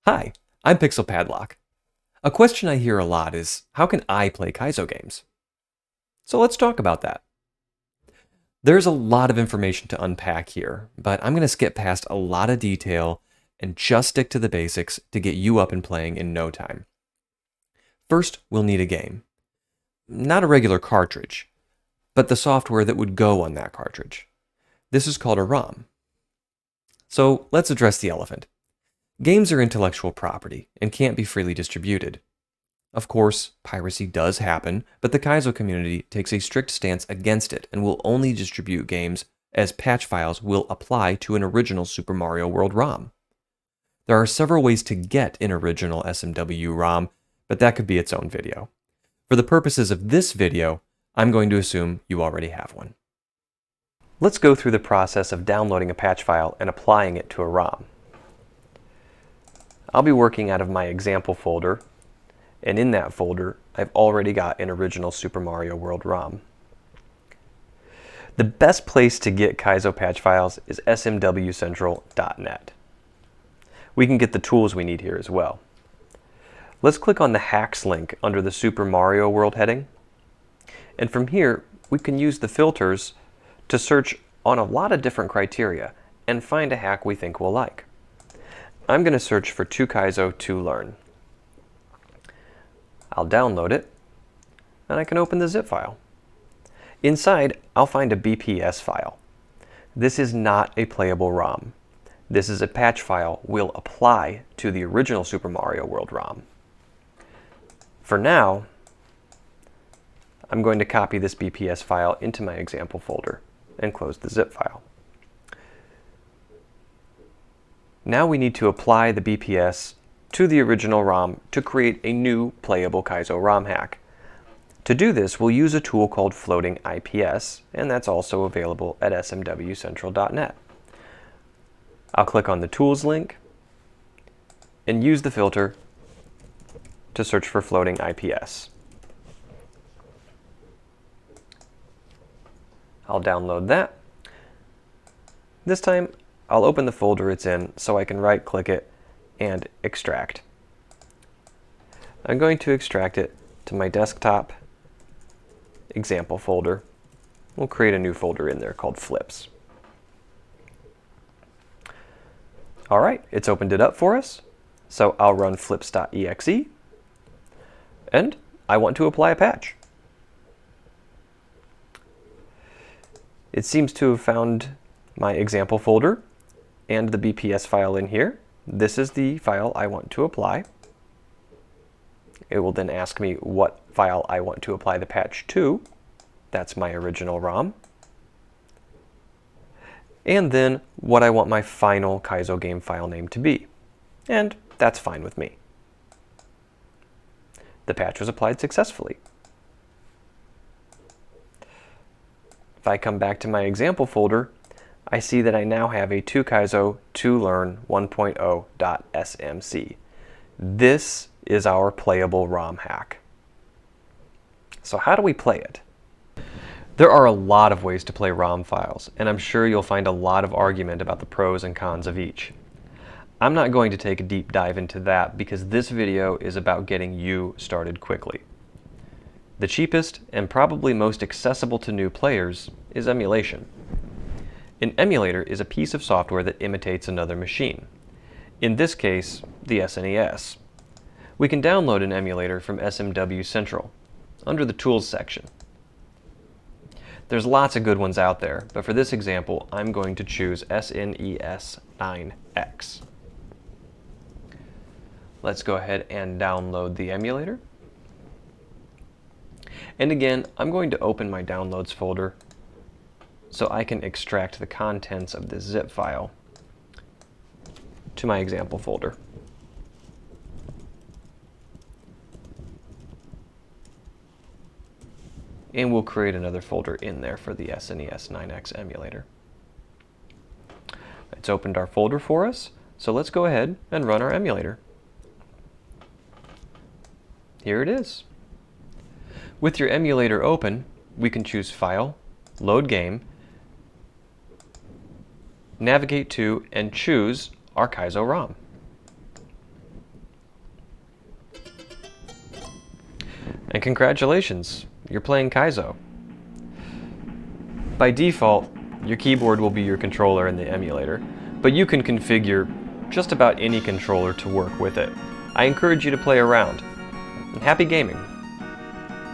Hi, I'm PixelPadlock. A question I hear a lot is, how can I play Kaizo games? So let's talk about that. There's a lot of information to unpack here, but I'm going to skip past a lot of detail and just stick to the basics to get you up and playing in no time. First, we'll need a game. Not a regular cartridge, but the software that would go on that cartridge. This is called a ROM. So let's address the elephant. Games are intellectual property and can't be freely distributed. Of course, piracy does happen, but the Kaizo community takes a strict stance against it and will only distribute games as patch files will apply to an original Super Mario World ROM. There are several ways to get an original SMW ROM, but that could be its own video. For the purposes of this video, I'm going to assume you already have one. Let's go through the process of downloading a patch file and applying it to a ROM. I'll be working out of my example folder, and in that folder, I've already got an original Super Mario World ROM. The best place to get Kaizo patch files is smwcentral.net. We can get the tools we need here as well. Let's click on the Hacks link under the Super Mario World heading, and from here, we can use the filters to search on a lot of different criteria and find a hack we think we'll like. I'm going to search for 2Kaizo to learn. I'll download it, and I can open the zip file. Inside, I'll find a BPS file. This is not a playable ROM. This is a patch file we'll apply to the original Super Mario World ROM. For now, I'm going to copy this BPS file into my example folder and close the zip file. Now we need to apply the BPS to the original ROM to create a new playable Kaizo ROM hack. To do this, we'll use a tool called Floating IPS, and that's also available at smwcentral.net. I'll click on the Tools link and use the filter to search for Floating IPS. I'll download that. This time, I'll open the folder it's in so I can right-click it and extract. I'm going to extract it to my desktop example folder. We'll create a new folder in there called Flips. All right, it's opened it up for us. So I'll run flips.exe, and I want to apply a patch. It seems to have found my example folder and the BPS file in here. This is the file I want to apply. It will then ask me what file I want to apply the patch to. That's my original ROM. And then what I want my final Kaizo game file name to be. And that's fine with me. The patch was applied successfully. If I come back to my example folder, I see that I now have a 2Kaizo to learn 1.0.smc. This is our playable ROM hack. So how do we play it? There are a lot of ways to play ROM files, and I'm sure you'll find a lot of argument about the pros and cons of each. I'm not going to take a deep dive into that because this video is about getting you started quickly. The cheapest and probably most accessible to new players is emulation. An emulator is a piece of software that imitates another machine. In this case, the SNES. We can download an emulator from SMW Central under the Tools section. There's lots of good ones out there, but for this example, I'm going to choose SNES 9X. Let's go ahead and download the emulator. And again, I'm going to open my Downloads folder so I can extract the contents of this zip file to my example folder. And we'll create another folder in there for the SNES 9X emulator. It's opened our folder for us, so let's go ahead and run our emulator. Here it is. With your emulator open, we can choose File, Load Game, navigate to, and choose our Kaizo ROM. And congratulations, you're playing Kaizo. By default, your keyboard will be your controller in the emulator, but you can configure just about any controller to work with it. I encourage you to play around. And happy gaming!